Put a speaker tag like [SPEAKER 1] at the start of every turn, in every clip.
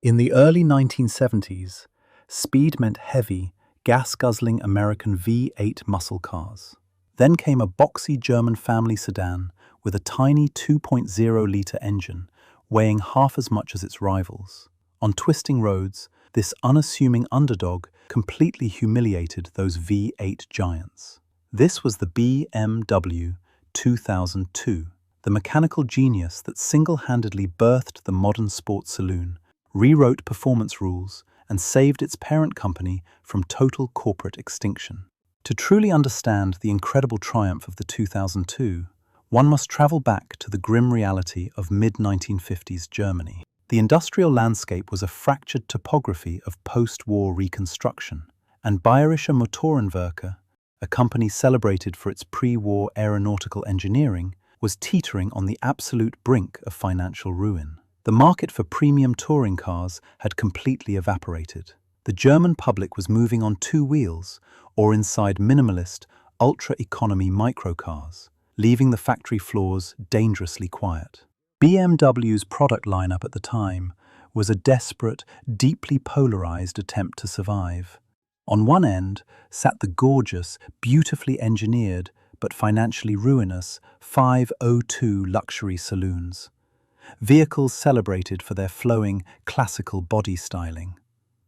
[SPEAKER 1] In the early 1970s, speed meant heavy, gas-guzzling American V8 muscle cars. Then came a boxy German family sedan with a tiny 2.0-litre engine, weighing half as much as its rivals. On twisting roads, this unassuming underdog completely humiliated those V8 giants. This was the BMW 2002, the mechanical genius that single-handedly birthed the modern sports saloon, rewrote performance rules, and saved its parent company from total corporate extinction. To truly understand the incredible triumph of the 2002, one must travel back to the grim reality of mid-1950s Germany. The industrial landscape was a fractured topography of post-war reconstruction, and Bayerische Motorenwerke, a company celebrated for its pre-war aeronautical engineering, was teetering on the absolute brink of financial ruin. The market for premium touring cars had completely evaporated. The German public was moving on two wheels or inside minimalist, ultra-economy microcars, leaving the factory floors dangerously quiet. BMW's product lineup at the time was a desperate, deeply polarized attempt to survive. On one end sat the gorgeous, beautifully engineered, but financially ruinous 502 luxury saloons. Vehicles celebrated for their flowing, classical body styling.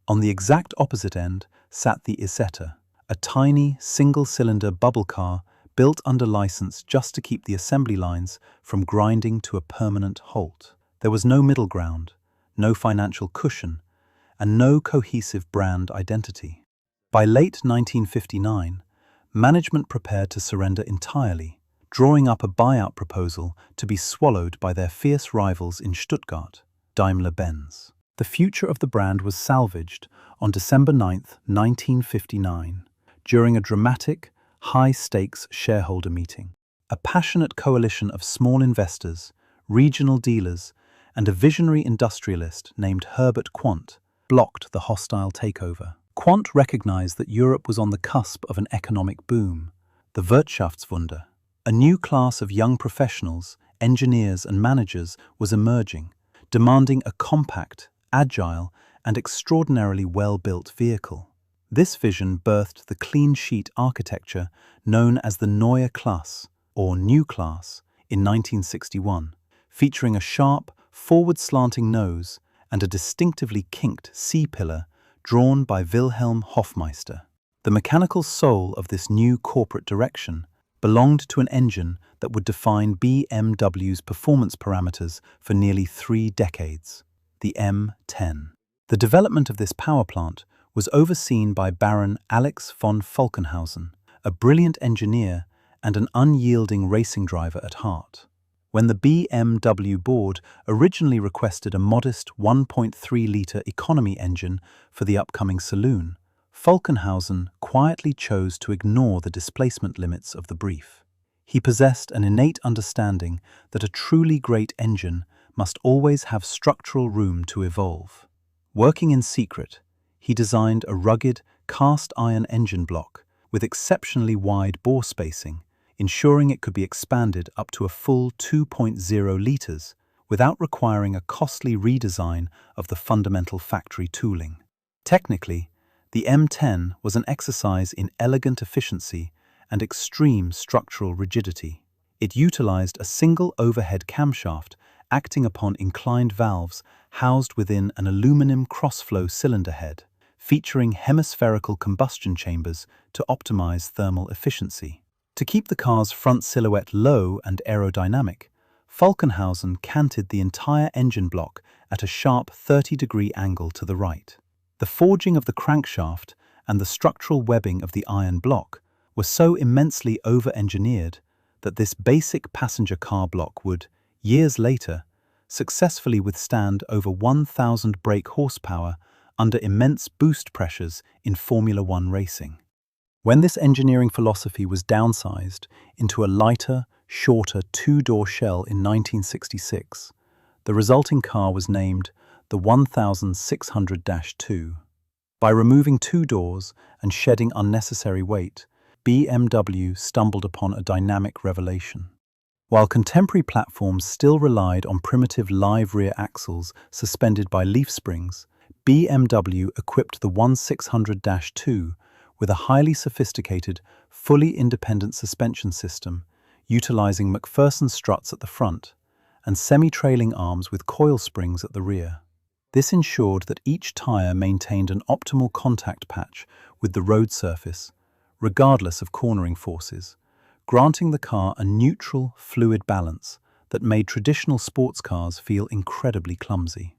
[SPEAKER 1] On the exact opposite end sat the Isetta, a tiny, single-cylinder bubble car built under license just to keep the assembly lines from grinding to a permanent halt. There was no middle ground, no financial cushion, and no cohesive brand identity. By late 1959, management prepared to surrender entirely, drawing up a buyout proposal to be swallowed by their fierce rivals in Stuttgart, Daimler-Benz. The future of the brand was salvaged on December 9, 1959, during a dramatic, high-stakes shareholder meeting. A passionate coalition of small investors, regional dealers, and a visionary industrialist named Herbert Quandt blocked the hostile takeover. Quandt recognized that Europe was on the cusp of an economic boom, the Wirtschaftswunder. A new class of young professionals, engineers and managers was emerging, demanding a compact, agile, and extraordinarily well-built vehicle. This vision birthed the clean-sheet architecture known as the Neue Klasse, or New Class, in 1961, featuring a sharp, forward-slanting nose and a distinctively kinked C-pillar drawn by Wilhelm Hofmeister. The mechanical soul of this new corporate direction belonged to an engine that would define BMW's performance parameters for nearly 3 decades, the M10. The development of this power plant was overseen by Baron Alex von Falkenhausen, a brilliant engineer and an unyielding racing driver at heart. When the BMW board originally requested a modest 1.3-litre economy engine for the upcoming saloon, Falkenhausen quietly chose to ignore the displacement limits of the brief. He possessed an innate understanding that a truly great engine must always have structural room to evolve. Working in secret, he designed a rugged, cast-iron engine block with exceptionally wide bore spacing, ensuring it could be expanded up to a full 2.0 litres without requiring a costly redesign of the fundamental factory tooling. Technically, the M10 was an exercise in elegant efficiency and extreme structural rigidity. It utilized a single overhead camshaft acting upon inclined valves housed within an aluminum cross-flow cylinder head, featuring hemispherical combustion chambers to optimize thermal efficiency. To keep the car's front silhouette low and aerodynamic, Falkenhausen canted the entire engine block at a sharp 30-degree angle to the right. The forging of the crankshaft and the structural webbing of the iron block were so immensely over-engineered that this basic passenger car block would, years later, successfully withstand over 1,000 brake horsepower under immense boost pressures in Formula One racing. When this engineering philosophy was downsized into a lighter, shorter two-door shell in 1966, the resulting car was named the 1600-2. By removing 2 doors and shedding unnecessary weight, BMW stumbled upon a dynamic revelation. While contemporary platforms still relied on primitive live rear axles suspended by leaf springs, BMW equipped the 1600-2 with a highly sophisticated, fully independent suspension system, utilizing McPherson struts at the front and semi-trailing arms with coil springs at the rear. This ensured that each tire maintained an optimal contact patch with the road surface, regardless of cornering forces, granting the car a neutral, fluid balance that made traditional sports cars feel incredibly clumsy.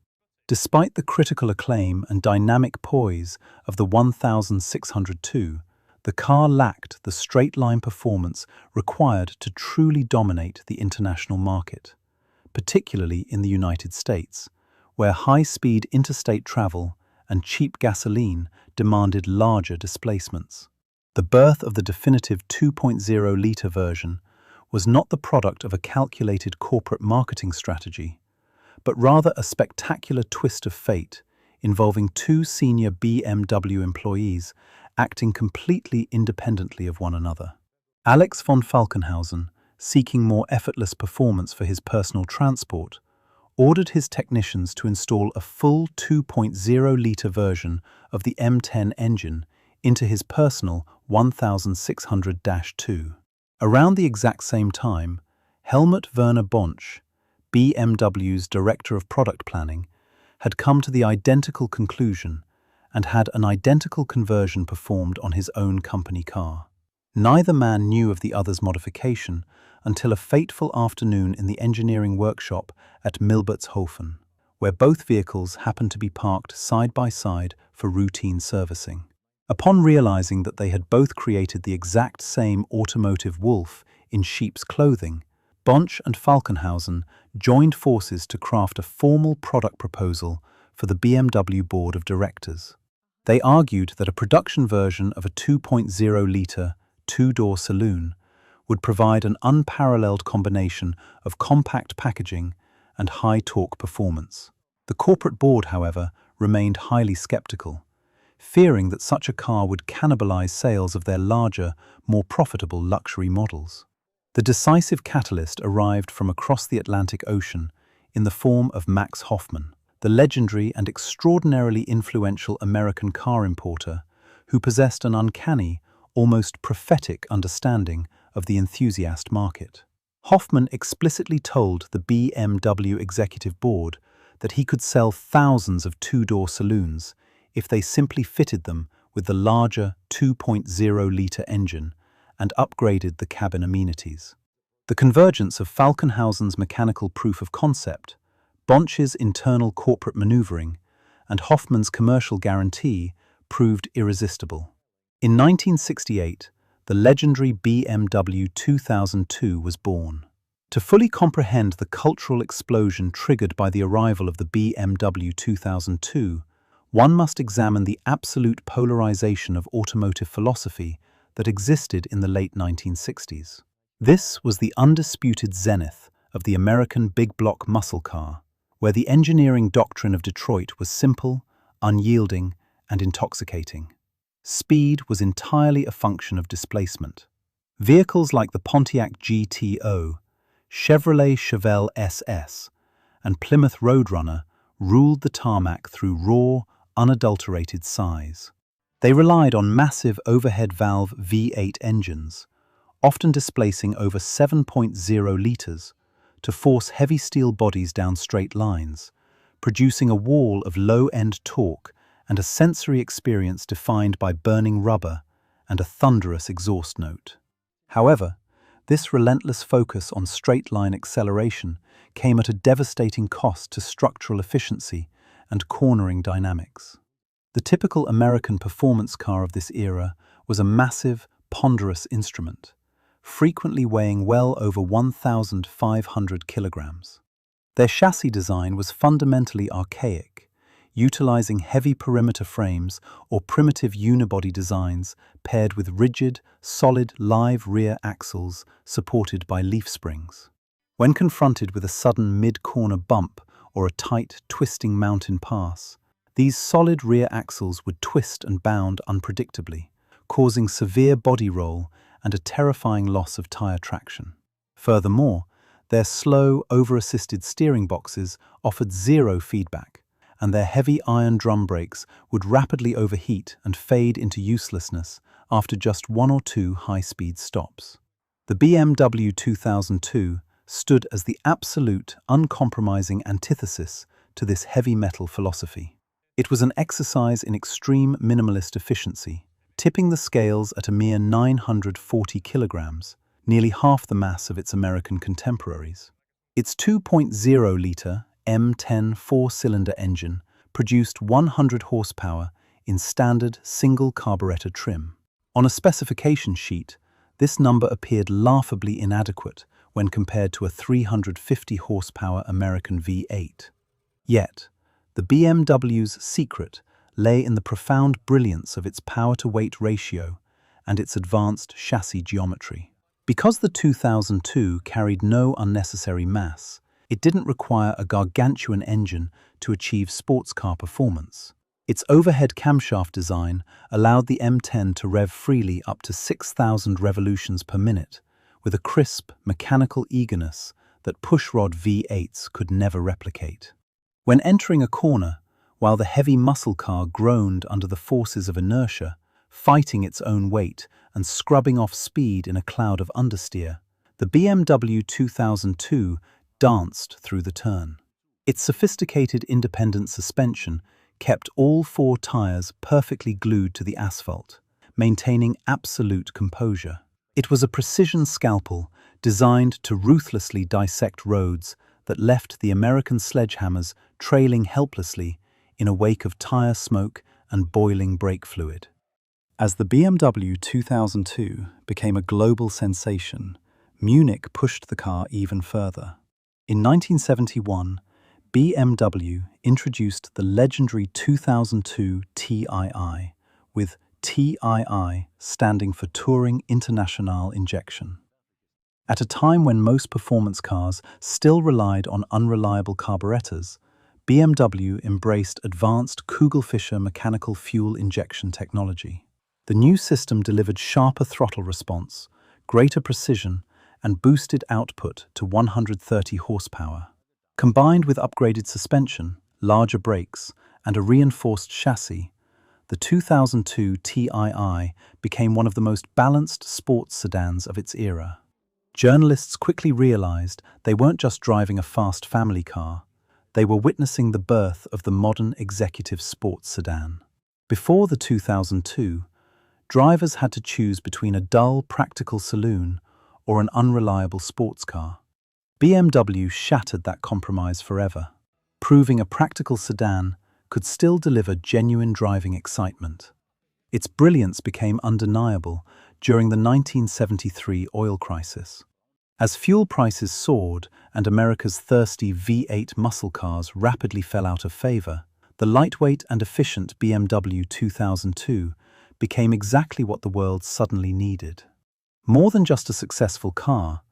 [SPEAKER 1] Despite the critical acclaim and dynamic poise of the 1602, the car lacked the straight-line performance required to truly dominate the international market, particularly in the United States, where high-speed interstate travel and cheap gasoline demanded larger displacements. The birth of the definitive 2.0-Litre version was not the product of a calculated corporate marketing strategy, but rather a spectacular twist of fate involving two senior BMW employees acting completely independently of one another. Alex von Falkenhausen, seeking more effortless performance for his personal transport, ordered his technicians to install a full 2.0-litre version of the M10 engine into his personal 1600-2. Around the exact same time, Helmut Werner Bonch, BMW's Director of Product Planning, had come to the identical conclusion and had an identical conversion performed on his own company car. Neither man knew of the other's modification until a fateful afternoon in the engineering workshop at Milbertshofen, where both vehicles happened to be parked side by side for routine servicing. Upon realizing that they had both created the exact same automotive wolf in sheep's clothing, Bonch and Falkenhausen joined forces to craft a formal product proposal for the BMW board of directors. They argued that a production version of a 2.0-litre two-door saloon would provide an unparalleled combination of compact packaging and high-torque performance. The corporate board, however, remained highly skeptical, fearing that such a car would cannibalize sales of their larger, more profitable luxury models. The decisive catalyst arrived from across the Atlantic Ocean in the form of Max Hoffman, the legendary and extraordinarily influential American car importer who possessed an uncanny, almost prophetic understanding of the enthusiast market. Hoffman explicitly told the BMW executive board that he could sell thousands of two-door saloons if they simply fitted them with the larger 2.0-litre engine and upgraded the cabin amenities. The convergence of Falkenhausen's mechanical proof of concept, Bonch's internal corporate maneuvering, and Hoffman's commercial guarantee proved irresistible. In 1968, the legendary BMW 2002 was born. To fully comprehend the cultural explosion triggered by the arrival of the BMW 2002, one must examine the absolute polarization of automotive philosophy that existed in the late 1960s. This was the undisputed zenith of the American big block muscle car, where the engineering doctrine of Detroit was simple, unyielding, and intoxicating. Speed was entirely a function of displacement. Vehicles like the Pontiac GTO, Chevrolet Chevelle SS, and Plymouth Roadrunner ruled the tarmac through raw, unadulterated size. They relied on massive overhead valve V8 engines, often displacing over 7.0 litres, to force heavy steel bodies down straight lines, producing a wall of low-end torque and a sensory experience defined by burning rubber and a thunderous exhaust note. However, this relentless focus on straight-line acceleration came at a devastating cost to structural efficiency and cornering dynamics. The typical American performance car of this era was a massive, ponderous instrument, frequently weighing well over 1,500 kilograms. Their chassis design was fundamentally archaic, utilizing heavy perimeter frames or primitive unibody designs paired with rigid, solid live rear axles supported by leaf springs. When confronted with a sudden mid-corner bump or a tight, twisting mountain pass, these solid rear axles would twist and bound unpredictably, causing severe body roll and a terrifying loss of tire traction. Furthermore, Their slow, over-assisted steering boxes offered zero feedback, and their heavy iron drum brakes would rapidly overheat and fade into uselessness after just one or two high-speed stops. The BMW 2002 stood as the absolute, uncompromising antithesis to this heavy metal philosophy. It was an exercise in extreme minimalist efficiency, tipping the scales at a mere 940 kilograms, nearly half the mass of its American contemporaries. Its 2.0-Litre M10 four-cylinder engine produced 100 horsepower in standard single carburetor trim. On a specification sheet, this number appeared laughably inadequate when compared to a 350 horsepower American V8. Yet, the BMW's secret lay in the profound brilliance of its power-to-weight ratio and its advanced chassis geometry. Because the 2002 carried no unnecessary mass, it didn't require a gargantuan engine to achieve sports car performance. Its overhead camshaft design allowed the M10 to rev freely up to 6,000 revolutions per minute, with a crisp, mechanical eagerness that pushrod V8s could never replicate. When entering a corner, while the heavy muscle car groaned under the forces of inertia, fighting its own weight and scrubbing off speed in a cloud of understeer, the BMW 2002 danced through the turn. Its sophisticated independent suspension kept all four tires perfectly glued to the asphalt, maintaining absolute composure. It was a precision scalpel designed to ruthlessly dissect roads that left the American sledgehammers trailing helplessly in a wake of tire smoke and boiling brake fluid. As the BMW 2002 became a global sensation, Munich pushed the car even further. In 1971, BMW introduced the legendary 2002 TII, with TII standing for Touring International Injection. At a time when most performance cars still relied on unreliable carburetors, BMW embraced advanced Kugelfischer mechanical fuel injection technology. The new system delivered sharper throttle response, greater precision, and boosted output to 130 horsepower. Combined with upgraded suspension, larger brakes, and a reinforced chassis, the 2002 TII became one of the most balanced sports sedans of its era. Journalists quickly realized they weren't just driving a fast family car, they were witnessing the birth of the modern executive sports sedan. Before the 2002, drivers had to choose between a dull, practical saloon or an unreliable sports car. BMW shattered that compromise forever, proving a practical sedan could still deliver genuine driving excitement. Its brilliance became undeniable during the 1973 oil crisis. As fuel prices soared and America's thirsty V8 muscle cars rapidly fell out of favor, the lightweight and efficient BMW 2002 became exactly what the world suddenly needed. More than just a successful car,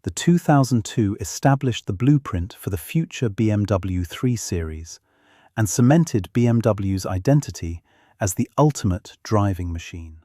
[SPEAKER 1] the 2002 established the blueprint for the future BMW 3 Series and cemented BMW's identity as the ultimate driving machine.